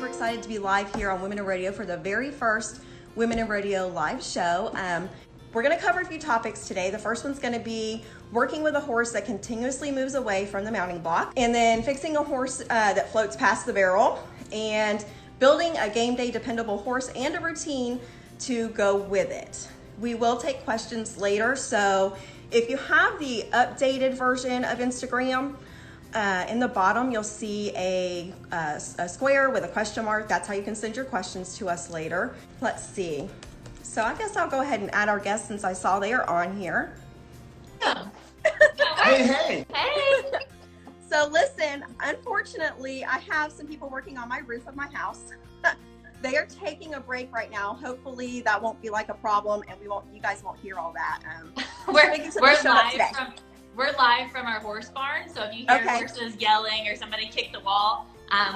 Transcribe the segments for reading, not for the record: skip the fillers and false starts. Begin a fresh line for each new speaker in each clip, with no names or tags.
super excited to be live here on Women in Radio for the very first Women in Radio live show. We're going to cover a few topics today. The first one's going to be working with a horse that continuously moves away from the mounting block, and then fixing a horse that floats past the barrel, and building a game day dependable horse and a routine to go with it. We will take questions later, so if you have the updated version of Instagram, in the bottom you'll see a square with a question mark. That's how you can send your questions to us later. Let's see. So I guess I'll go ahead and add our guests since I saw they are on here.
Yeah.
Hey.
So listen, unfortunately, I have some people working on my roof of my house. They are taking a break right now. Hopefully that won't be like a problem, and you guys won't hear all that.
We're live from our horse barn, so if you hear horses yelling or somebody kick the wall,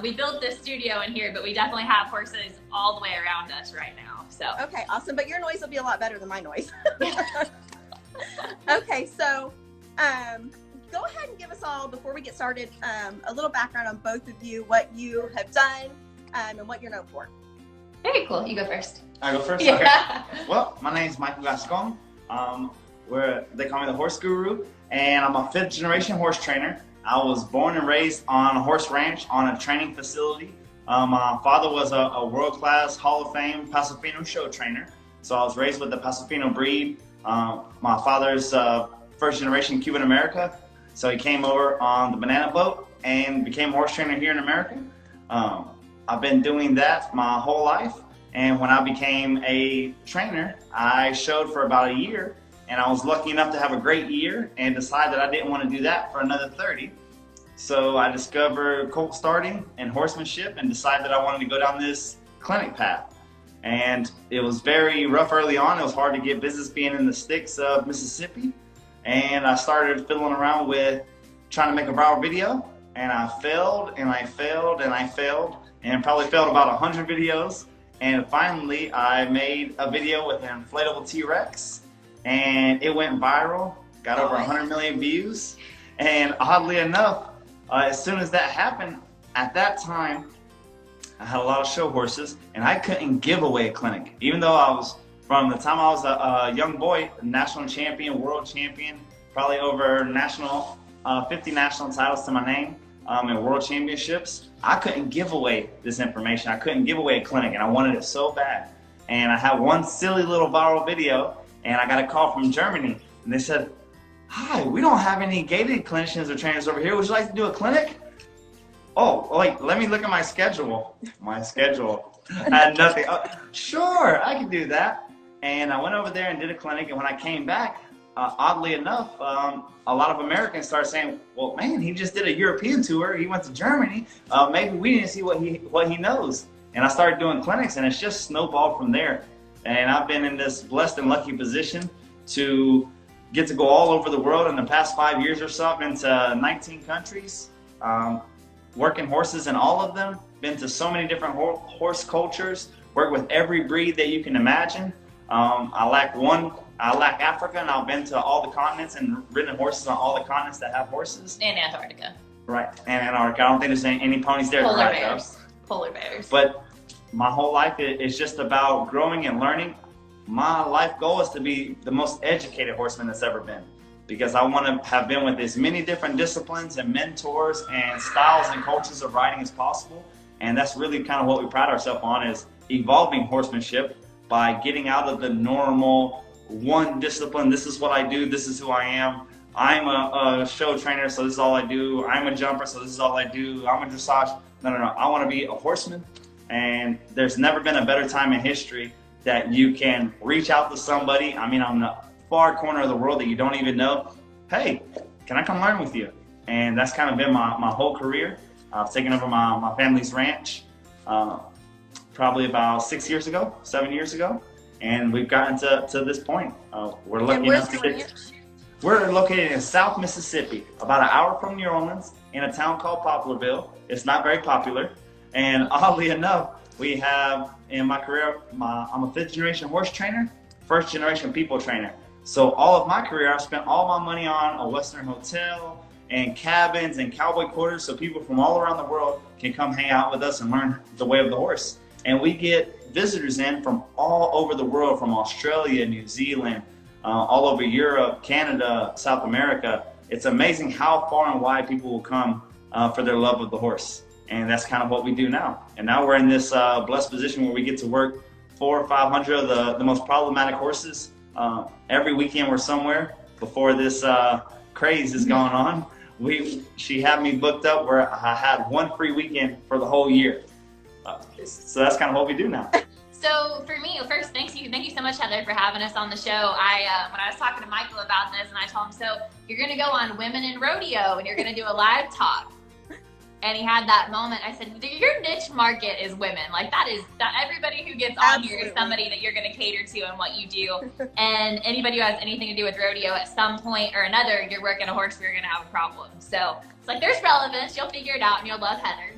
we built this studio in here, but we definitely have horses all the way around us right now. So
okay, awesome. But your noise will be a lot better than my noise. Okay, so go ahead and give us all, before we get started, a little background on both of you, what you have done, and what you're known for.
Very cool. You go first.
I go first?
Yeah.
Okay. Well, my name is Michael Gascon. They call me the Horse Guru, and I'm a 5th generation horse trainer. I was born and raised on a horse ranch on a training facility. My father was a world-class Hall of Fame Pasofino show trainer, so I was raised with the Pasofino breed. My father's first generation Cuban American, so he came over on the banana boat and became a horse trainer here in America. I've been doing that my whole life, and when I became a trainer, I showed for about a year, and I was lucky enough to have a great year and decided I didn't want to do that for another 30. So I discovered colt starting and horsemanship and decided that I wanted to go down this clinic path. And it was very rough early on. It was hard to get business being in the sticks of Mississippi. And I started fiddling around with trying to make a viral video. And I failed and I failed and I failed and probably failed about 100 videos. And finally I made a video with an inflatable T-Rex, and it went viral, got over 100 million views. And oddly enough, as soon as that happened, at that time, I had a lot of show horses, and I couldn't give away a clinic. Even though I was, from the time I was a young boy, national champion, world champion, probably over 50 national titles to my name, and world championships, I couldn't give away this information. I couldn't give away a clinic, and I wanted it so bad. And I had one silly little viral video, and I got a call from Germany, and they said, "Hi, we don't have any gated clinicians or trainers over here. Would you like to do a clinic?" Oh, wait, let me look at my schedule. My schedule had nothing. Oh, sure, I can do that. And I went over there and did a clinic, and when I came back, oddly enough, a lot of Americans started saying, "Well, man, he just did a European tour. He went to Germany. Maybe we didn't see what he knows." And I started doing clinics, and it's just snowballed from there. And I've been in this blessed and lucky position to get to go all over the world. In the past 5 years or so, I've been to 19 countries, working horses in all of them, been to so many different horse cultures, worked with every breed that you can imagine. I lack Africa, and I've been to all the continents and ridden horses on all the continents that have horses.
And Antarctica.
Right, and Antarctica. I don't think there's any ponies there.
Polar bears. Polar bears.
But my whole life is just about growing and learning. My life goal is to be the most educated horseman that's ever been, because I want to have been with as many different disciplines and mentors and styles and cultures of riding as possible. And that's really kind of what we pride ourselves on, is evolving horsemanship by getting out of the normal one discipline. This is what I do. This is who I am. I'm a show trainer, so this is all I do. I'm a jumper, so this is all I do. I'm a dressage. No. I want to be a horseman. And there's never been a better time in history that you can reach out to somebody, I mean, on the far corner of the world that you don't even know. Hey, can I come learn with you? And that's kind of been my whole career. I've taken over my family's ranch probably about 7 years ago. And we've gotten to this point. We're lucky enough to get. We're located in South Mississippi, about an hour from New Orleans, in a town called Poplarville. It's not very popular. And oddly enough, we have, in my career, I'm a 5th generation horse trainer, 1st generation people trainer. So all of my career, I've spent all my money on a Western hotel and cabins and cowboy quarters, so people from all around the world can come hang out with us and learn the way of the horse. And we get visitors in from all over the world, from Australia, New Zealand, all over Europe, Canada, South America. It's amazing how far and wide people will come for their love of the horse. And that's kind of what we do now. And now we're in this blessed position where we get to work 400 or 500 of the most problematic horses. Every weekend we're somewhere. Before this craze is going on, she had me booked up where I had one free weekend for the whole year. So that's kind of what we do now.
So for me, first, thank you so much, Heather, for having us on the show. When I was talking to Michael about this, and I told him, so you're going to go on Women in Rodeo, and you're going to do a live talk. And he had that moment. I said, your niche market is women. Like that everybody who gets on here is somebody that you're going to cater to and what you do. And anybody who has anything to do with rodeo at some point or another, you're working a horse, you're going to have a problem. So it's like, there's relevance. You'll figure it out and you'll love Heather.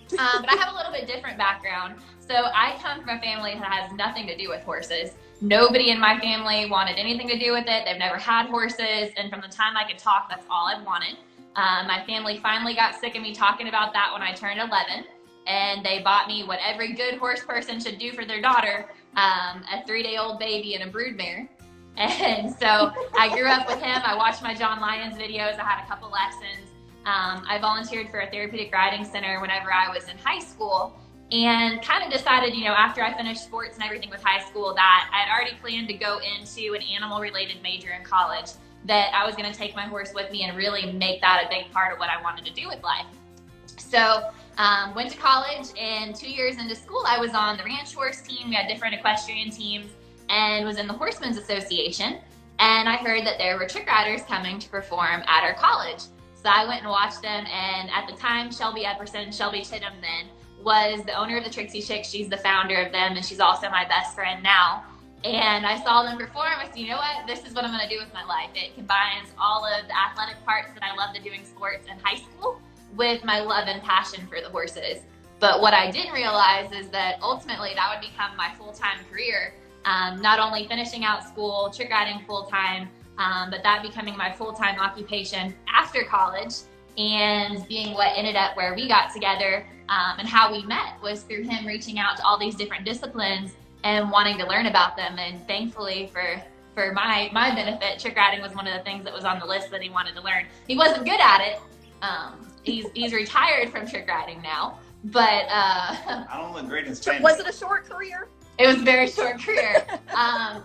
But I have a little bit different background. So I come from a family that has nothing to do with horses. Nobody in my family wanted anything to do with it. They've never had horses. And from the time I could talk, that's all I've wanted. My family finally got sick of me talking about that when I turned 11, and they bought me what every good horse person should do for their daughter, a 3-day-old baby and a broodmare. And so I grew up with him. I watched my John Lyons videos. I had a couple lessons. I volunteered for a therapeutic riding center whenever I was in high school, and kind of decided, after I finished sports and everything with high school, that I had already planned to go into an animal-related major in college, that I was going to take my horse with me and really make that a big part of what I wanted to do with life. So went to college, and 2 years into school, I was on the ranch horse team. We had different equestrian teams, and was in the Horsemen's Association. And I heard that there were trick riders coming to perform at our college. So I went and watched them, and at the time, Shelby Chittum then was the owner of the Trixie Chicks. She's the founder of them, and she's also my best friend now. And I saw them perform. I said, you know what? This is what I'm going to do with my life. It combines all of the athletic parts that I loved doing sports in high school with my love and passion for the horses. But what I didn't realize is that ultimately that would become my full-time career. Not only finishing out school, trick riding full-time, but that becoming my full-time occupation after college, and being what ended up where we got together, and how we met was through him reaching out to all these different disciplines and wanting to learn about them. And thankfully for my benefit, trick riding was one of the things that was on the list that he wanted to learn. He wasn't good at it. He's retired from trick riding now, but
I don't look great in Spanish.
Was it a short career?
It was a very short career.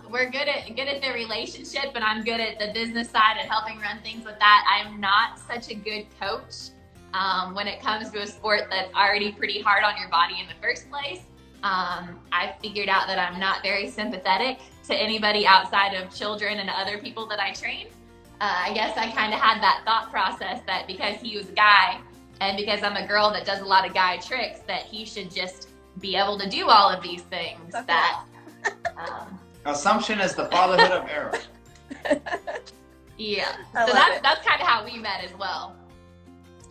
We're good at the relationship, and I'm good at the business side and helping run things with that. I'm not such a good coach when it comes to a sport that's already pretty hard on your body in the first place. I figured out that I'm not very sympathetic to anybody outside of children and other people that I train. I guess I kind of had that thought process that because he was a guy, and because I'm a girl that does a lot of guy tricks, that he should just be able to do all of these things.
Okay.
That
Assumption is the fatherhood of error.
Yeah.
I
So
love
that's kind of how we met as well.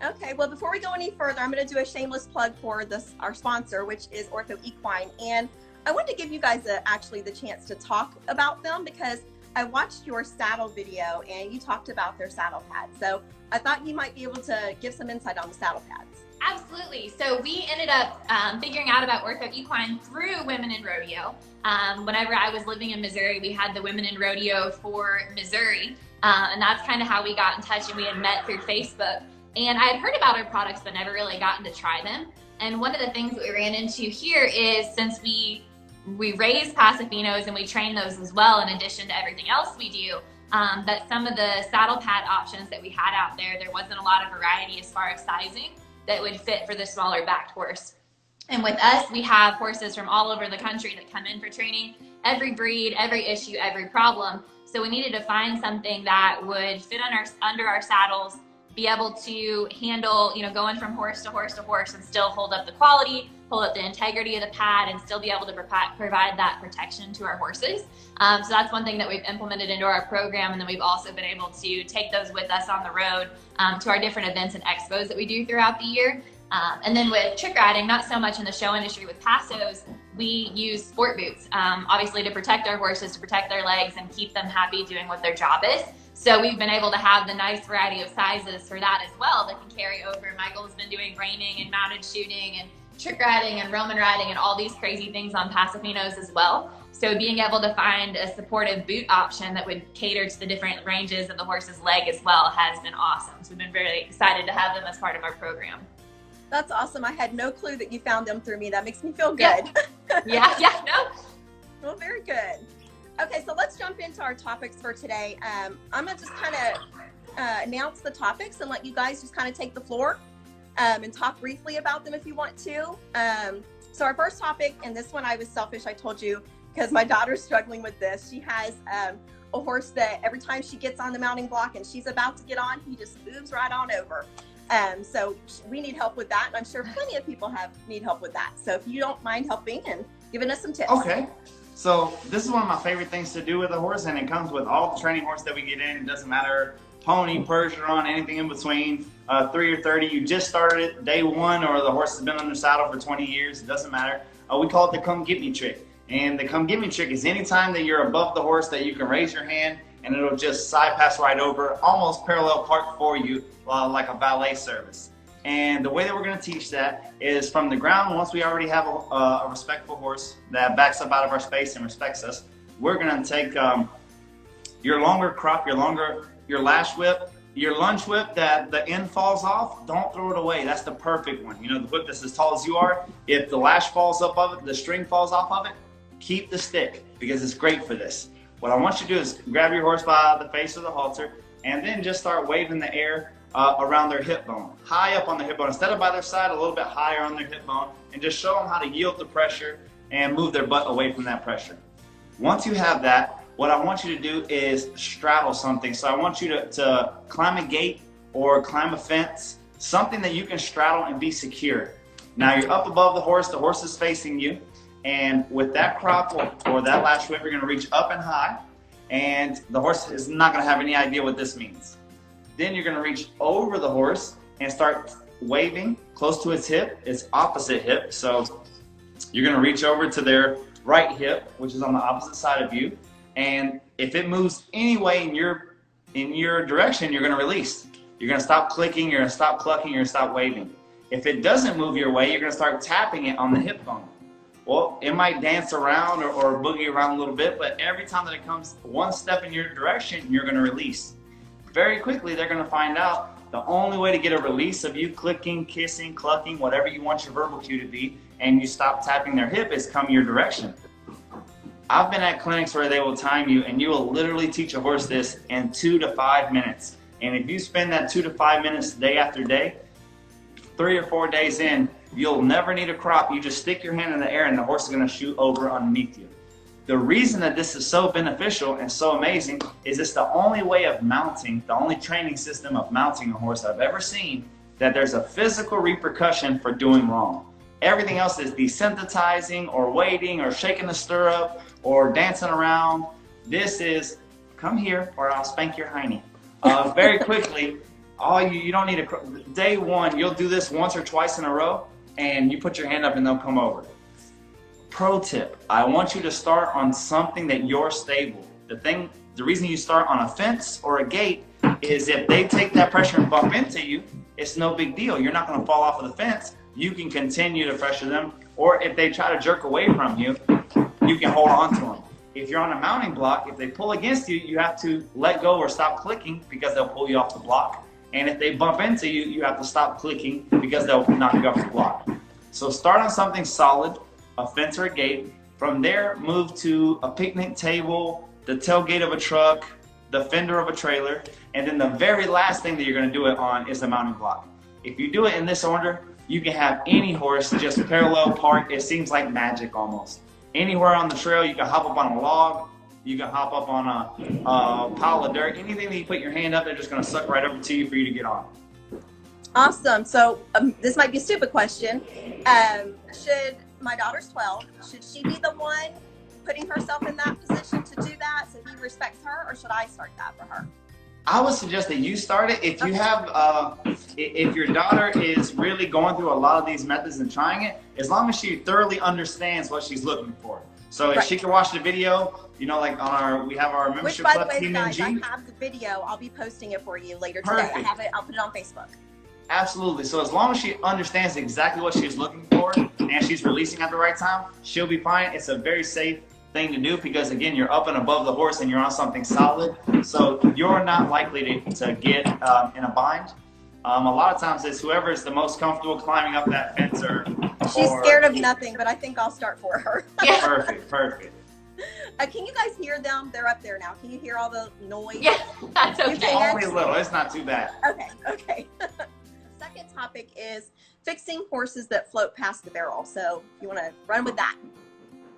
Okay, well, before we go any further, I'm going to do a shameless plug for our sponsor, which is Ortho Equine. And I wanted to give you guys actually the chance to talk about them, because I watched your saddle video and you talked about their saddle pads. So I thought you might be able to give some insight on the saddle pads.
Absolutely. So we ended up figuring out about Ortho Equine through Women in Rodeo. Whenever I was living in Missouri, we had the Women in Rodeo for Missouri. And that's kind of how we got in touch, and we had met through Facebook. And I had heard about our products, but never really gotten to try them. And one of the things that we ran into here is, since we raise Pasafinos and we train those as well, in addition to everything else we do, that some of the saddle pad options that we had out there wasn't a lot of variety as far as sizing that would fit for the smaller backed horse. And with us, we have horses from all over the country that come in for training, every breed, every issue, every problem. So we needed to find something that would fit under our saddles, be able to handle, going from horse to horse to horse, and still hold up the quality, hold up the integrity of the pad, and still be able to provide that protection to our horses. So that's one thing that we've implemented into our program. And then we've also been able to take those with us on the road to our different events and expos that we do throughout the year. And then with trick riding, not so much in the show industry with passos, we use sport boots, obviously to protect our horses, to protect their legs and keep them happy doing what their job is. So we've been able to have the nice variety of sizes for that as well that can carry over. Michael's been doing reining and mounted shooting and trick riding and Roman riding and all these crazy things on Pasafinos as well. So being able to find a supportive boot option that would cater to the different ranges of the horse's leg as well has been awesome. So we've been very excited to have them as part of our program.
That's awesome. I had no clue that you found them through me. That makes me feel good.
Yeah, no.
Well, very good. Okay, so let's jump into our topics for today. I'm gonna just kind of announce the topics and let you guys just kind of take the floor and talk briefly about them if you want to. So our first topic, and this one I was selfish, I told you, because my daughter's struggling with this. She has a horse that every time she gets on the mounting block and she's about to get on, he just moves right on over. So we need help with that, and I'm sure plenty of people need help with that. So if you don't mind helping and giving us some tips.
Okay. So this is one of my favorite things to do with a horse, and it comes with all the training horse that we get in. It doesn't matter, pony, Percheron, anything in between, 3 or 30. You just started it day one, or the horse has been on the saddle for 20 years. It doesn't matter. We call it the come get me trick. And the come get me trick is anytime that you're above the horse that you can raise your hand and it'll just side pass right over, almost parallel park for you, like a valet service. And the way that we're going to teach that is from the ground. Once we already have a respectful horse that backs up out of our space and respects us, we're going to take your longer crop, your lash whip, your lunge whip that the end falls off. Don't throw it away. That's the perfect one. You know, the whip that's as tall as you are. If the lash falls up of it, the string falls off of it, keep the stick because it's great for this. What I want you to do is grab your horse by the face of the halter and then just start waving the air around their hip bone, high up on the hip bone, instead of by their side, a little bit higher on their hip bone, and just show them how to yield the pressure and move their butt away from that pressure. Once you have that, what I want you to do is straddle something. So I want you to climb a gate or climb a fence, something that you can straddle and be secure. Now you're up above the horse is facing you, and with that crop or that lash whip, you're going to reach up and high, and the horse is not going to have any idea what this means. Then you're going to reach over the horse and start waving close to its hip, its opposite hip. So you're going to reach over to their right hip, which is on the opposite side of you. And if it moves any way in your direction, you're going to release. You're going to stop clicking, you're going to stop clucking, you're going to stop waving. If it doesn't move your way, you're going to start tapping it on the hip bone. Well, it might dance around or boogie around a little bit, but every time that it comes one step in your direction, you're going to release. Very quickly, they're going to find out the only way to get a release of you clicking, kissing, clucking, whatever you want your verbal cue to be, and you stop tapping their hip is come your direction. I've been at clinics where they will time you, and you will literally teach a horse this in 2 to 5 minutes. And if you spend that 2 to 5 minutes day after day, 3 or 4 days in, you'll never need a crop. You just stick your hand in the air and the horse is going to shoot over underneath you. The reason that this is so beneficial and so amazing is it's the only way of mounting, the only training system of mounting a horse I've ever seen that there's a physical repercussion for doing wrong. Everything else is desensitizing or waiting or shaking the stirrup or dancing around. This is, come here or I'll spank your hiney. Very quickly, you don't need day one, you'll do this once or twice in a row and you put your hand up and they'll come over. Pro tip, I want you to start on something that you're stable. The reason you start on a fence or a gate is if they take that pressure and bump into you, it's no big deal. You're not going to fall off of the fence. You can continue to pressure them, or if they try to jerk away from you, you can hold on to them. If you're on a mounting block, if they pull against you, you have to let go or stop clicking because they'll pull you off the block. And if they bump into you, you have to stop clicking because they'll knock you off the block. So start on something solid, a fence or a gate. From there, move to a picnic table, the tailgate of a truck, the fender of a trailer, and then the very last thing that you're going to do it on is the mounting block. If you do it in this order, you can have any horse just parallel park. It seems like magic almost. Anywhere on the trail, you can hop up on a log, you can hop up on a pile of dirt. Anything that you put your hand up, they're just going to suck right over to you for you to get on.
Awesome. So this might be a stupid question. My daughter's 12. Should she be the one putting herself in that position to do that so he respects her, or should I start that for her?
I would suggest that you start it. If you have, if your daughter is really going through a lot of these methods and trying it, as long as she thoroughly understands what she's looking for. So if she can watch the video, you know, like we have our
Which,
membership
by the
club,
way,
Team
guys, I
MG.
have the video. I'll be posting it for you later today.
Perfect.
I have it. I'll put it on Facebook.
Absolutely. So as long as she understands exactly what she's looking for and she's releasing at the right time, she'll be fine. It's a very safe thing to do because, again, you're up and above the horse and you're on something solid. So you're not likely to get in a bind. A lot of times it's whoever is the most comfortable climbing up that fence or
She's scared of nothing, but I think I'll start for her.
Perfect.
Can you guys hear them? They're up there now. Can you hear all the noise?
Yeah, that's okay.
Only a little. It's not too bad.
Okay. The second topic is fixing horses that float past the barrel. So you want to run with that?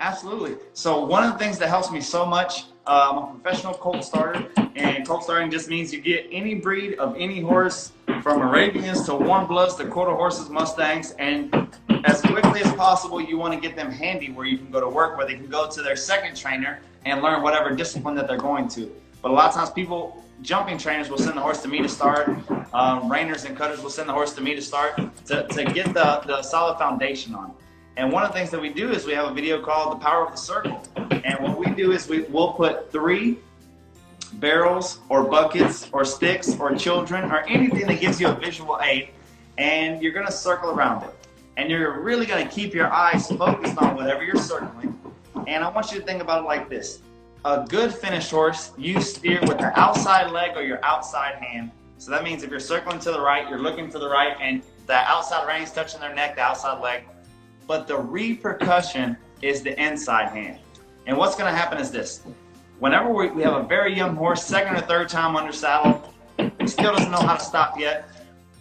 Absolutely. So one of the things that helps me so much, I'm a professional colt starter, and colt starting just means you get any breed of any horse, from Arabians to warm bloods to quarter horses, Mustangs, and as quickly as possible, you want to get them handy where you can go to work, where they can go to their second trainer and learn whatever discipline that they're going to. But a lot of times jumping trainers will send the horse to me to start. Reiners and cutters will send the horse to me to start to get the solid foundation on. And one of the things that we do is we have a video called The Power of the Circle. And what we do is we'll put 3 barrels or buckets or sticks or children or anything that gives you a visual aid, and you're going to circle around it. And you're really going to keep your eyes focused on whatever you're circling. And I want you to think about it like this. A good finished horse, you steer with the outside leg or your outside hand. So that means if you're circling to the right, you're looking to the right, and the outside reins touching their neck, the outside leg. But the repercussion is the inside hand. And what's going to happen is this. Whenever we have a very young horse, second or third time under saddle, still doesn't know how to stop yet,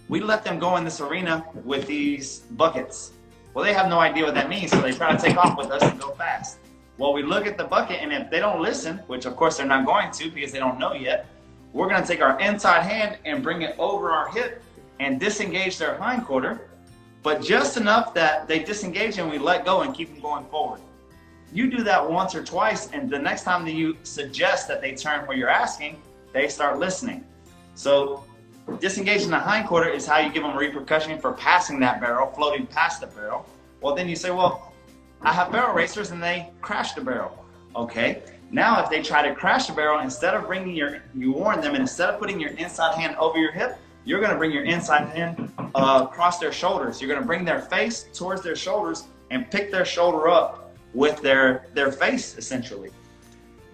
we let them go in this arena with these buckets. Well, they have no idea what that means, so they try to take off with us and go fast. Well, we look at the bucket, and if they don't listen, which of course they're not going to because they don't know yet, we're going to take our inside hand and bring it over our hip and disengage their hindquarter, but just enough that they disengage and we let go and keep them going forward. You do that once or twice, and the next time that you suggest that they turn where you're asking, they start listening. So disengaging the hindquarter is how you give them repercussion for passing that barrel, floating past the barrel. Well, then you say, well, I have barrel racers and they crash the barrel. Okay, now if they try to crash the barrel, instead of you warn them, and instead of putting your inside hand over your hip, you're going to bring your inside hand across their shoulders. You're going to bring their face towards their shoulders and pick their shoulder up with their face, essentially.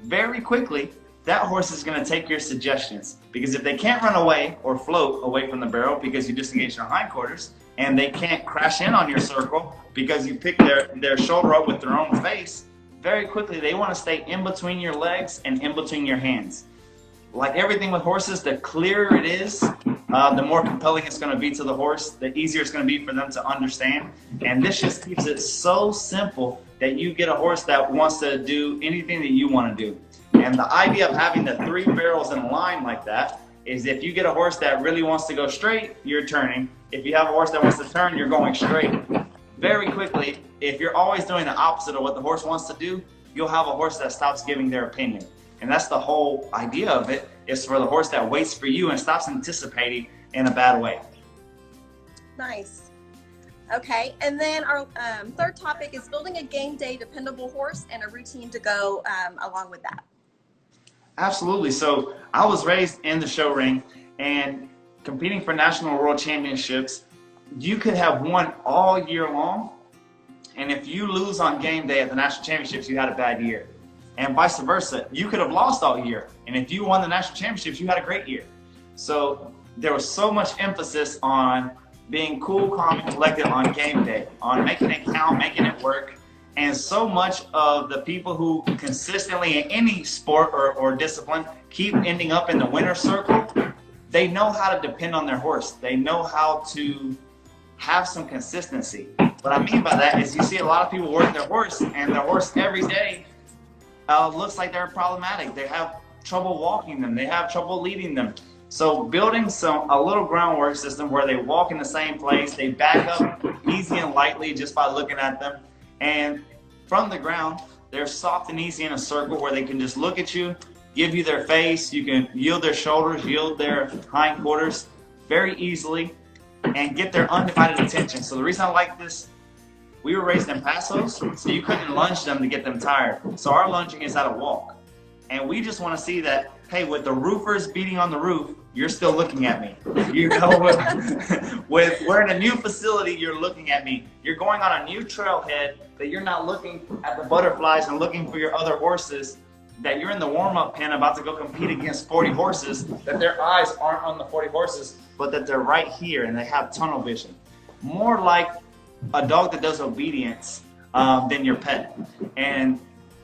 Very quickly, that horse is going to take your suggestions, because if they can't run away or float away from the barrel because you disengage their hindquarters, and they can't crash in on your circle because you pick their shoulder up with their own face, very quickly they want to stay in between your legs and in between your hands. Like everything with horses, the clearer it is, the more compelling it's going to be to the horse, the easier it's going to be for them to understand. And this just keeps it so simple that you get a horse that wants to do anything that you want to do. And the idea of having the 3 barrels in a line like that is if you get a horse that really wants to go straight, you're turning. If you have a horse that wants to turn, you're going straight. Very quickly, if you're always doing the opposite of what the horse wants to do, you'll have a horse that stops giving their opinion. And that's the whole idea of it, is for the horse that waits for you and stops anticipating in a bad way.
Nice. Okay, and then our third topic is building a game day dependable horse and a routine to go along with that.
Absolutely. So I was raised in the show ring, and competing for national world championships, you could have won all year long, and if you lose on game day at the national championships, you had a bad year. And vice versa, you could have lost all year, and if you won the national championships, you had a great year. So there was so much emphasis on being cool, calm, and collected on game day, on making it count, making it work. And so much of the people who consistently in any sport or discipline keep ending up in the winner's circle, they know how to depend on their horse. They know how to have some consistency. What I mean by that is you see a lot of people work their horse, and their horse every day looks like they're problematic. They have trouble walking them. They have trouble leading them. So building a little groundwork system where they walk in the same place, they back up easy and lightly just by looking at them. And from the ground, they're soft and easy in a circle where they can just look at you, give you their face. You can yield their shoulders, yield their hindquarters very easily, and get their undivided attention. So the reason I like this we were raised in Pasos, so you couldn't lunge them to get them tired. So our lunging is at a walk. And we just want to see that, hey, with the roofers beating on the roof, you're still looking at me. You know, with we're in a new facility, you're looking at me. You're going on a new trailhead that you're not looking at the butterflies and looking for your other horses, that you're in the warm-up pen about to go compete against 40 horses, that their eyes aren't on the 40 horses, but that they're right here and they have tunnel vision. More like a dog that does obedience than your pet. And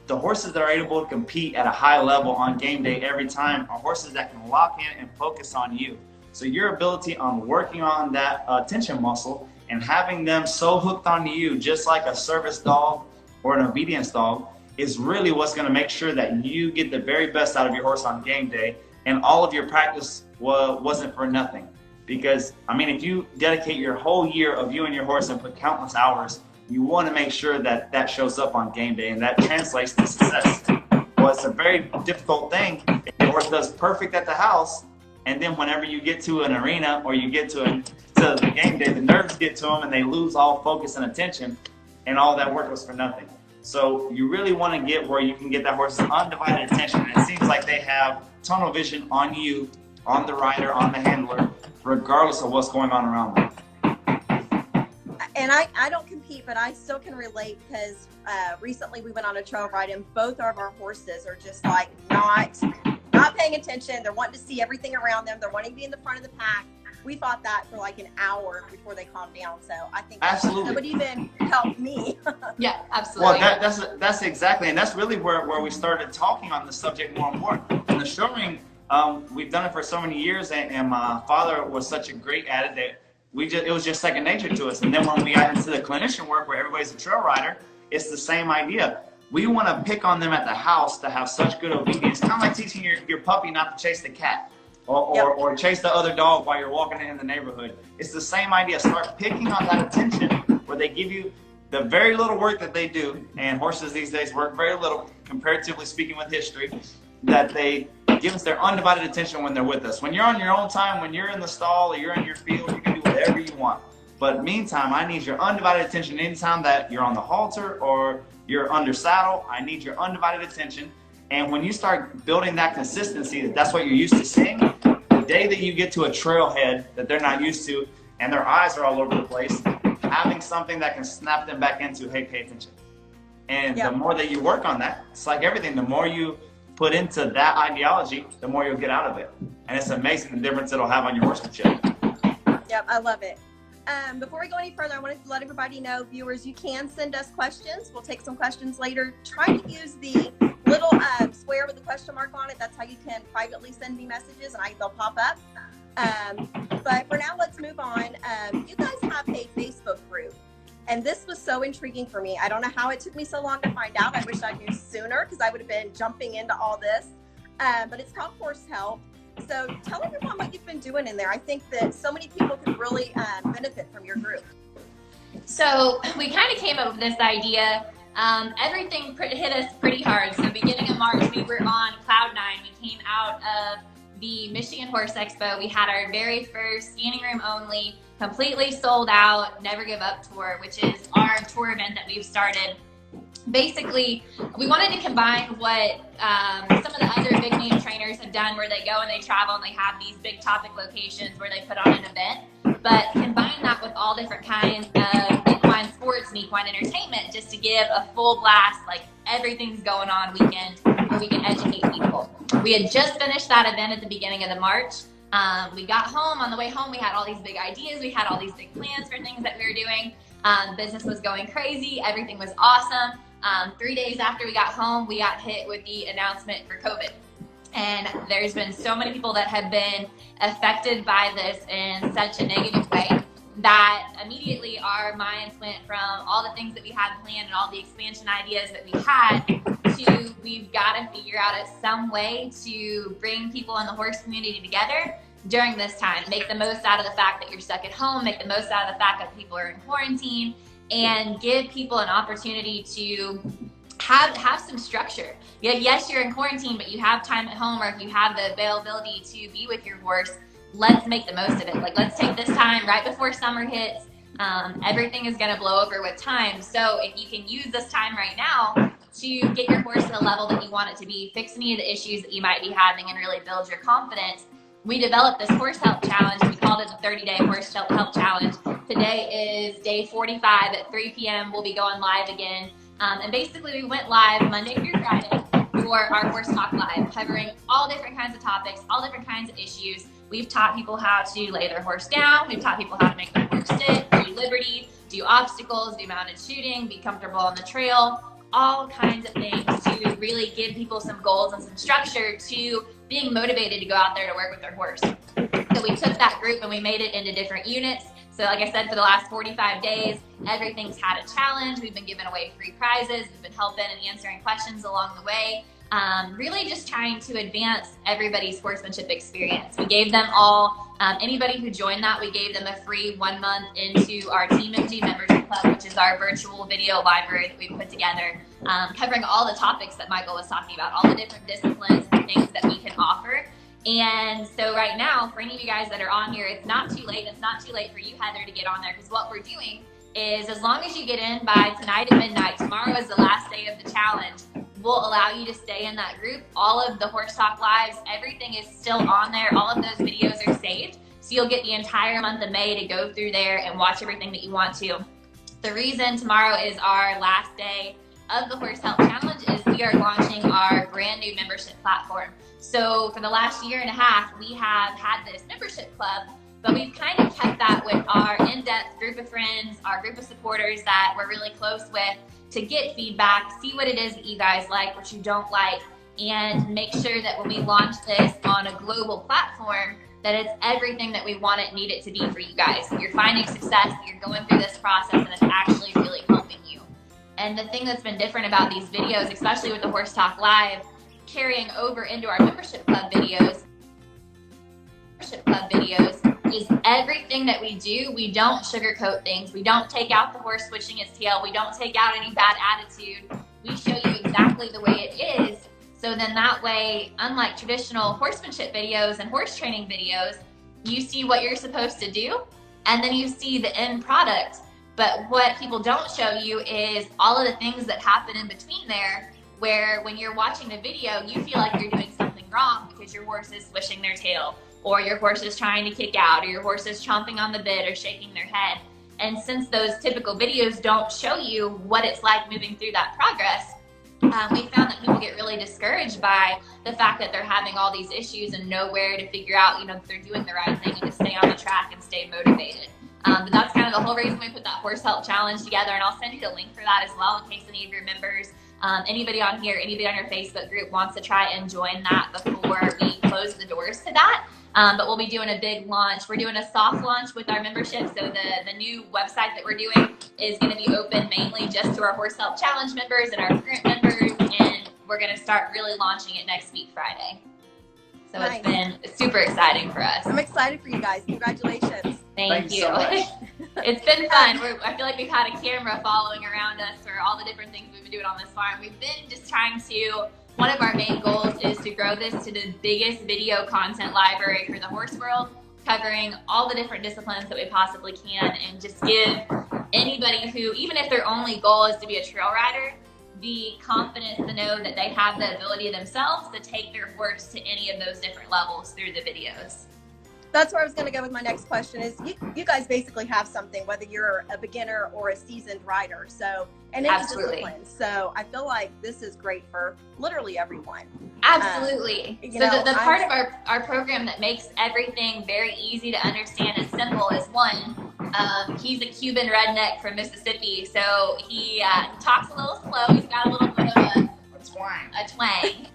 the horses that are able to compete at a high level on game day every time are horses that can lock in and focus on you. So your ability on working on that attention muscle and having them so hooked on you, just like a service dog or an obedience dog, is really what's going to make sure that you get the very best out of your horse on game day, and all of your practice wasn't for nothing. Because, I mean, if you dedicate your whole year of you and your horse and put countless hours, you want to make sure that that shows up on game day and that translates to success. Well, it's a very difficult thing if your horse does perfect at the house, and then whenever you get to an arena or you get to the game day, the nerves get to them and they lose all focus and attention, and all that work was for nothing. So you really want to get where you can get that horse's undivided attention, and it seems like they have tunnel vision on you, on the rider, on the handler, regardless of what's going on around them.
And I don't compete, but I still can relate, because recently we went on a trail ride and both of our horses are just like not paying attention. They're wanting to see everything around them. They're wanting to be in the front of the pack. We fought that for like an hour before they calmed down. So I think that would even help me.
Yeah, absolutely.
Well, that's exactly, and that's really where we started talking on the subject more and more. In the show ring, we've done it for so many years, and my father was such a great at it that it was just second nature to us. And then when we got into the clinician work where everybody's a trail rider, it's the same idea. We want to pick on them at the house to have such good obedience, kind of like teaching your puppy not to chase the cat or chase the other dog while you're walking in the neighborhood. It's the same idea. Start picking on that attention where they give you the very little work that they do, and horses these days work very little, comparatively speaking with history, that they give us their undivided attention when they're with us. When you're on your own time, when you're in the stall or you're in your field, you can do whatever you want. But meantime, I need your undivided attention anytime that you're on the halter or you're under saddle. I need your undivided attention. And when you start building that consistency, that's what you're used to seeing. The day that you get to a trailhead that they're not used to and their eyes are all over the place, having something that can snap them back into, hey, pay attention. And the more that you work on that, it's like everything, the more you put into that ideology, the more you'll get out of it. And it's amazing the difference it'll have on your horsemanship.
Yep, I love it. Before we go any further, I wanted to let everybody know, viewers, you can send us questions. We'll take some questions later. Try to use the little square with the question mark on it. That's how you can privately send me messages, and they'll pop up. But for now, let's move on. You guys have a Facebook group, and this was so intriguing for me. I don't know how it took me so long to find out. I wish I knew sooner, because I would have been jumping into all this. But it's called Horse Help. So tell everyone what you've been doing in there. I think that so many people could really benefit from your group.
So we kind of came up with this idea. Everything hit us pretty hard. So beginning of March, we were on cloud nine. We came out of the Michigan Horse Expo. We had our very first standing room only, completely sold out, Never Give Up tour, which is our tour event that we've started. Basically, we wanted to combine what some of the other big name trainers have done, where they go and they travel and they have these big topic locations where they put on an event, but combine that with all different kinds of equine sports and equine entertainment, just to give a full blast, like everything's going on weekend where we can educate people. We had just finished that event at the beginning of the March. We got home. On the way home, we had all these big ideas. We had all these big plans for things that we were doing. Business was going crazy. Everything was awesome. 3 days after we got home, we got hit with the announcement for COVID. And there's been so many people that have been affected by this in such a negative way that immediately our minds went from all the things that we had planned and all the expansion ideas that we had to, we've got to figure out some way to bring people in the horse community together during this time. Make the most out of the fact that you're stuck at home, make the most out of the fact that people are in quarantine, and give people an opportunity to have some structure. Yeah, yes, you're in quarantine, but you have time at home, or if you have the availability to be with your horse, let's make the most of it. Like, let's take this time right before summer hits, Everything is going to blow over with time. So if you can use this time right now to get your horse to the level that you want it to be, fix any of the issues that you might be having, and really build your confidence, we developed this horse health challenge. We called it the 30-day horse health challenge. Today is day 45 at 3 p.m. We'll be going live again. And basically we went live Monday through Friday for our Horse Talk Live, covering all different kinds of topics, all different kinds of issues. We've taught people how to lay their horse down. We've taught people how to make their horse sit, do liberty, do obstacles, do mounted shooting, be comfortable on the trail, all kinds of things to really give people some goals and some structure to being motivated to go out there to work with their horse. So we took that group and we made it into different units. So like I said, for the last 45 days, everything's had a challenge. We've been giving away free prizes. We've been helping and answering questions along the way. Really just trying to advance everybody's horsemanship experience. We gave them all, anybody who joined that, we gave them a free 1 month into our Team MG Membership Club, which is our virtual video library that we put together, covering all the topics that Michael was talking about, all the different disciplines and things that we can offer. And so right now, for any of you guys that are on here, it's not too late. It's not too late for you, Heather, to get on there, because what we're doing is, as long as you get in by tonight at midnight, tomorrow is the last day of the challenge, we'll allow you to stay in that group. All of the Horse Talk Lives, everything is still on there. All of those videos are saved. So you'll get the entire month of May to go through there and watch everything that you want to. The reason tomorrow is our last day of the Horse Health Challenge is we are launching our brand new membership platform. So for the last year and a half, we have had this membership club, but we've kind of kept that with our in-depth group of friends, our group of supporters that we're really close with, to get feedback, see what it is that you guys like, what you don't like, and make sure that when we launch this on a global platform, that it's everything that we want it, need it to be for you guys. You're finding success, you're going through this process, and it's actually really helping you. And the thing that's been different about these videos, especially with the Horse Talk Live, carrying over into our membership club videos, is everything that we do, we don't sugarcoat things. We don't take out the horse switching its tail. We don't take out any bad attitude. We show you exactly the way it is. So then that way, unlike traditional horsemanship videos and horse training videos, you see what you're supposed to do, and then you see the end product. But what people don't show you is all of the things that happen in between there, where when you're watching the video, you feel like you're doing something wrong because your horse is swishing their tail, or your horse is trying to kick out, or your horse is chomping on the bit or shaking their head. And since those typical videos don't show you what it's like moving through that progress, we found that people get really discouraged by the fact that they're having all these issues and nowhere to figure out, that they're doing the right thing and to stay on the track and stay motivated. But that's kind of the whole reason we put that Horse Health Challenge together, and I'll send you the link for that as well in case any of your members, anybody on here, anybody on your Facebook group wants to try and join that before we close the doors to that. But we'll be doing a big launch. We're doing a soft launch with our membership. So the new website that we're doing is going to be open mainly just to our Horse Health Challenge members and our current members. And we're going to start really launching it next week, Friday. So
Nice.
It's been super exciting for us.
I'm excited for you guys. Congratulations.
Thank you.
So much.
It's been fun. I feel like we've had a camera following around us for all the different things we've been doing on this farm. We've been just trying to, one of our main goals is to grow this to the biggest video content library for the horse world, covering all the different disciplines that we possibly can, and just give anybody who, even if their only goal is to be a trail rider, the confidence to know that they have the ability themselves to take their horse to any of those different levels through the videos.
That's where I was going to go with my next question is you guys basically have something, whether you're a beginner or a seasoned rider. So, and any
Absolutely.
disciplines. So I feel like this is great for literally everyone.
Absolutely.
You
So
know,
the part of our program that makes everything very easy to understand and simple is one, he's a Cuban redneck from Mississippi. So he talks a little slow. He's got a little bit of a twang.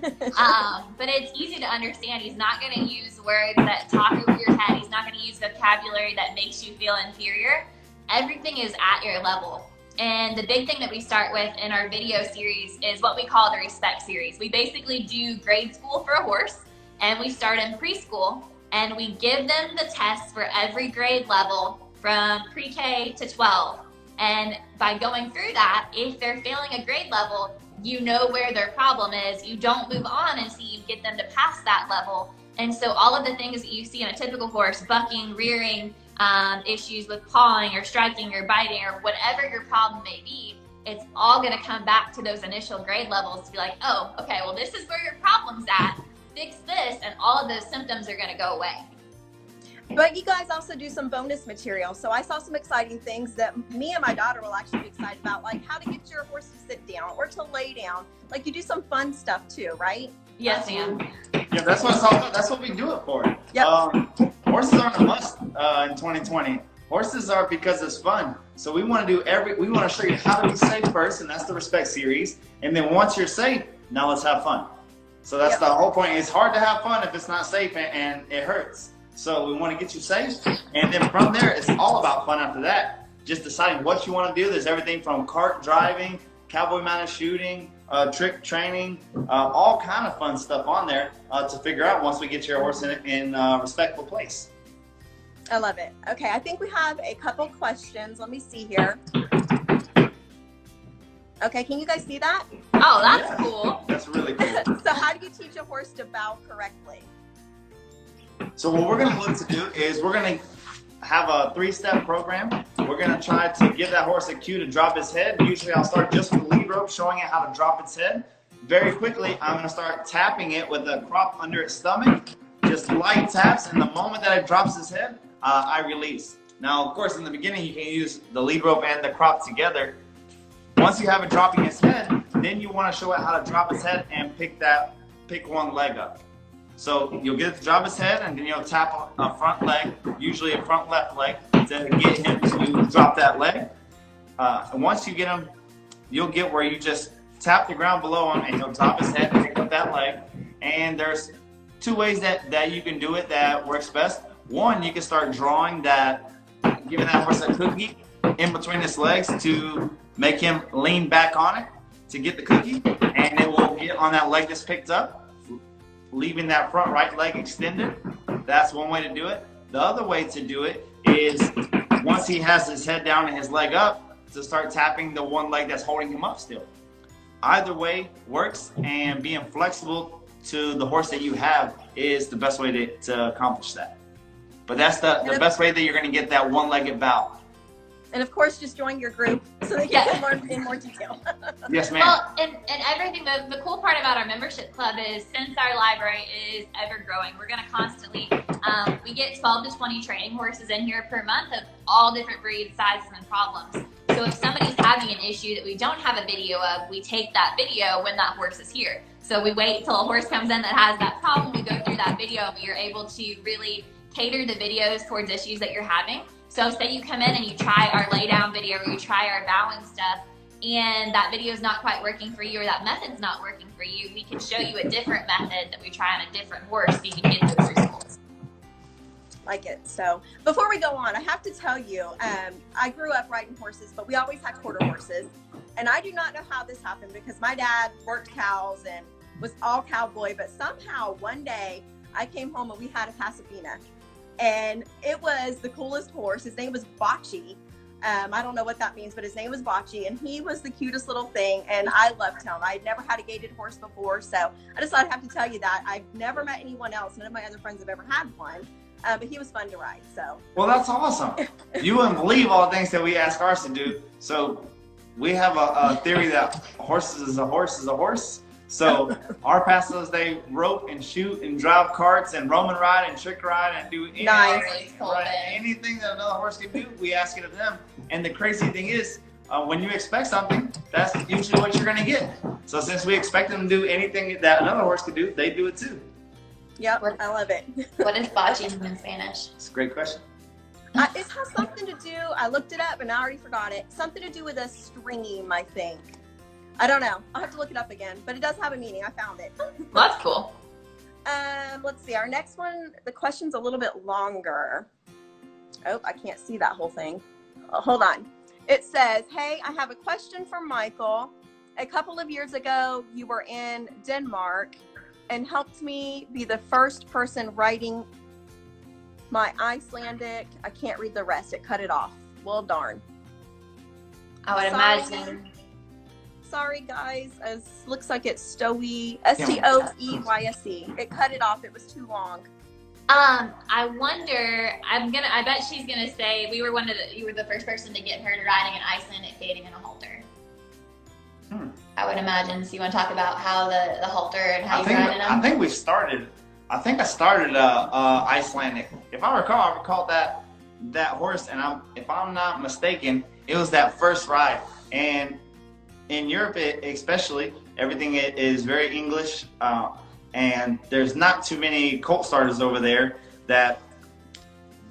But it's easy to understand. He's not going to use words that talk over your head. He's not going to use vocabulary that makes you feel inferior. Everything is at your level. And the big thing that we start with in our video series is what we call the respect series. We basically do grade school for a horse, and we start in preschool, and we give them the tests for every grade level from pre-K to 12. And by going through that, if they're failing a grade level, you know where their problem is. You don't move on until you get them to pass that level. And so all of the things that you see in a typical horse, bucking, rearing, issues with pawing or striking or biting or whatever your problem may be, it's all going to come back to those initial grade levels to be like, oh, okay, well, this is where your problem's at. Fix this, and all of those symptoms are going to go away.
But you guys also do some bonus material. So I saw some exciting things that me and my daughter will actually be excited about, like how to get your horse to sit down or to lay down. Like you do some fun stuff too, right?
Yes, ma'am.
Yeah, that's what it's all about. That's what we do it for.
Yep.
Horses aren't a must in 2020. Horses are because it's fun. So we want to do we want to show you how to be safe first, and that's the respect series. And then once you're safe, now let's have fun. So that's the whole point. It's hard to have fun if it's not safe and it hurts. So we want to get you safe. And then from there, it's all about fun after that. Just deciding what you want to do. There's everything from cart driving, cowboy mounted shooting, trick training, all kind of fun stuff on there to figure out once we get your horse in a respectful place.
I love it. Okay, I think we have a couple questions. Let me see here. Okay, can you guys see that?
Oh, that's cool.
That's really cool.
So how do you teach a horse to bow correctly?
So what we're going to look to do is we're going to have a 3-step program. We're going to try to give that horse a cue to drop his head. Usually I'll start just with the lead rope, showing it how to drop its head. Very quickly, I'm going to start tapping it with a crop under its stomach. Just light taps, and the moment that it drops his head, I release. Now, of course, in the beginning, you can use the lead rope and the crop together. Once you have it dropping its head, then you want to show it how to drop its head and pick one leg up. So you'll get it to drop his head, and then you'll tap a front leg, usually a front left leg, to get him to drop that leg. And once you get him, you'll get where you just tap the ground below him, and he'll drop his head and pick up that leg. And there's 2 ways that you can do it that works best. One, you can start drawing giving that horse a cookie in between his legs to make him lean back on it to get the cookie, and it will get on that leg that's picked up, leaving that front right leg extended. That's one way to do it. The other way to do it is once he has his head down and his leg up, to start tapping the one leg that's holding him up still. Either way works, and being flexible to the horse that you have is the best way to accomplish that. But that's the best way that you're going to get that one-legged bow.
And of course, just join your group so that you can learn in more detail.
Yes, ma'am.
Well, and everything, the cool part about our membership club is since our library is ever growing, we're going to constantly, we get 12 to 20 training horses in here per month of all different breeds, sizes, and problems. So if somebody's having an issue that we don't have a video of, we take that video when that horse is here. So we wait till a horse comes in that has that problem, we go through that video, and we are able to really cater the videos towards issues that you're having. So say you come in and you try our lay down video or you try our bowing stuff, and that video is not quite working for you or that method's not working for you, we can show you a different method that we try on a different horse so you can get those results.
Like it. So before we go on, I have to tell you, I grew up riding horses, but we always had quarter horses. And I do not know how this happened because my dad worked cows and was all cowboy, but somehow one day I came home and we had a Pasifina. And it was the coolest horse. His name was Bocce. I don't know what that means, but his name was Bocce, and he was the cutest little thing, and I loved him. I'd never had a gaited horse before, so I just thought I'd have to tell you that. I've never met anyone else. None of my other friends have ever had one, but he was fun to ride. So. Well,
that's awesome. You wouldn't believe all the things that we ask ours to do. So we have a theory that horses is a horse is a horse. So our pastors, they rope and shoot and drive carts and roam and ride and trick ride and do anything, anything that another horse can do, we ask it of them. And the crazy thing is, when you expect something, that's usually what you're going to get. So since we expect them to do anything that another horse could do, they do it too.
Yep, I love it.
What is bocce in Spanish?
It's a great question.
It has something to do, I looked it up and I already forgot it, something to do with a stream, I think. I don't know. I'll have to look it up again, but it does have a meaning. I found it.
Well, that's cool.
Let's see. Our next one, the question's a little bit longer. Oh, I can't see that whole thing. Oh, hold on. It says, hey, I have a question for Michael. A couple of years ago, you were in Denmark and helped me be the first person writing my Icelandic. I can't read the rest. It cut it off. Well, darn.
I would imagine.
Sorry, guys. It looks like it's Stoey, Stoeysc. It cut it off. It was too long.
I wonder. I bet she's gonna say you were the first person to get her to riding an Icelandic skating in a halter. I would imagine. So you want to talk about how the halter and how you ride in them?
I think I started Icelandic. If I recall that horse, and if I'm not mistaken, it was that first ride. And in Europe, especially, everything is very English, and there's not too many colt starters over there that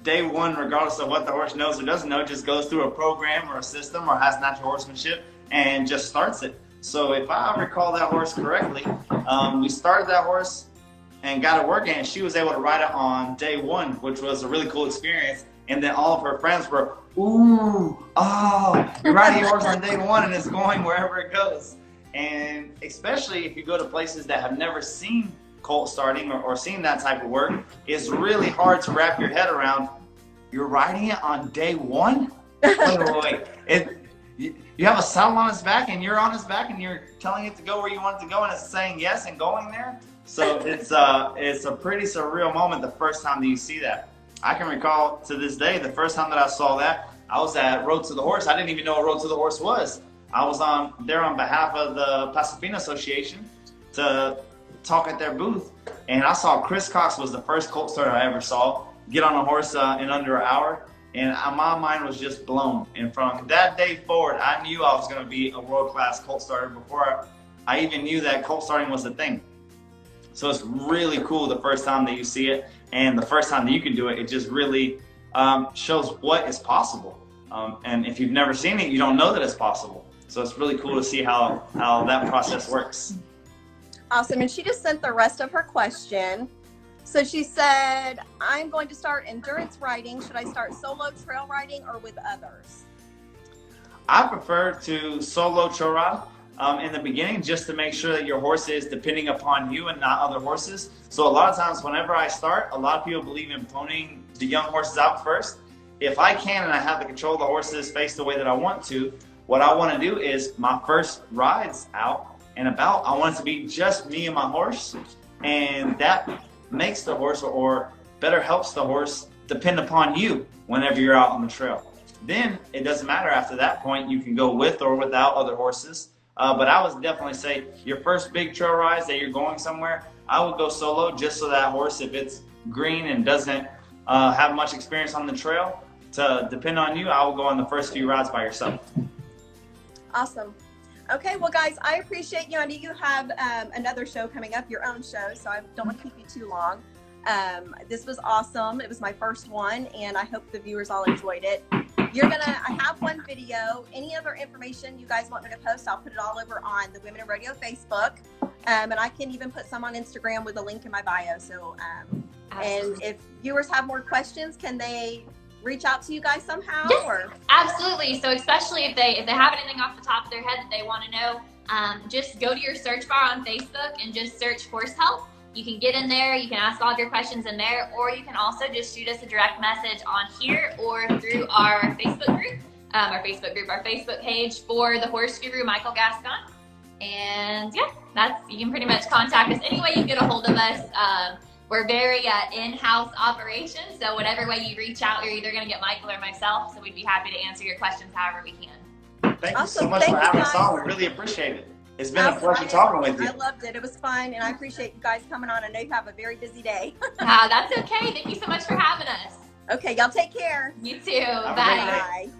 day one, regardless of what the horse knows or doesn't know, just goes through a program or a system or has natural horsemanship and just starts it. So if I recall that horse correctly, we started that horse and got it working, and she was able to ride it on day one, which was a really cool experience. And then all of her friends were, ooh, oh, you're riding your horse on day one and it's going wherever it goes. And especially if you go to places that have never seen colt starting or seen that type of work, it's really hard to wrap your head around. You're riding it on day one? Wait. You have a saddle on its back and you're on its back and you're telling it to go where you want it to go and it's saying yes and going there. So it's a pretty surreal moment the first time that you see that. I can recall to this day, the first time that I saw that, I was at Road to the Horse. I didn't even know what Road to the Horse was. I was there on behalf of the Pasadena Association to talk at their booth. And I saw Chris Cox was the first colt starter I ever saw get on a horse in under an hour. And my mind was just blown. And from that day forward, I knew I was going to be a world-class colt starter before I even knew that colt starting was a thing. So it's really cool the first time that you see it, and the first time that you can do it, it just really shows what is possible. And if you've never seen it, you don't know that it's possible. So it's really cool to see how that process works.
Awesome. And she just sent the rest of her question. So she said, I'm going to start endurance riding. Should I start solo trail riding or with others?
I prefer to solo trail ride in the beginning, just to make sure that your horse is depending upon you and not other horses. So a lot of times whenever I start, a lot of people believe in ponying the young horses out first. If I can and I have the control of the horse's face the way that I want to, what I want to do is my first rides out and about, I want it to be just me and my horse. And that makes the horse, or better helps the horse, depend upon you whenever you're out on the trail. Then it doesn't matter after that point, you can go with or without other horses. But I would definitely say your first big trail rides that you're going somewhere, I would go solo, just so that horse, if it's green and doesn't have much experience on the trail, to depend on you, I will go on the first few rides by yourself.
Awesome. Okay, well, guys, I appreciate you. I know you have another show coming up, your own show, so I don't want to keep you too long. This was awesome. It was my first one, and I hope the viewers all enjoyed it. I have one video. Any other information you guys want me to post, I'll put it all over on the Women in Radio Facebook. And I can even put some on Instagram with a link in my bio. So, and if viewers have more questions, can they reach out to you guys somehow?
Yes,
or?
Absolutely. So especially if they have anything off the top of their head that they want to know, just go to your search bar on Facebook and just search Horse Health. You can get in there, you can ask all of your questions in there, or you can also just shoot us a direct message on here or through our Facebook group, our Facebook page for the horse guru, Michael Gascon. And yeah, you can pretty much contact us any way you get a hold of us. We're very in-house operation, so whatever way you reach out, you're either going to get Michael or myself, so we'd be happy to answer your questions however we can.
Thank you so much for having us on. We really appreciate it. It's been a pleasure talking with you.
I loved it. It was fun, and I appreciate you guys coming on. I know you have a very busy day.
That's okay. Thank you so much for having us.
Okay, y'all take care.
You too.
Bye.
Bye.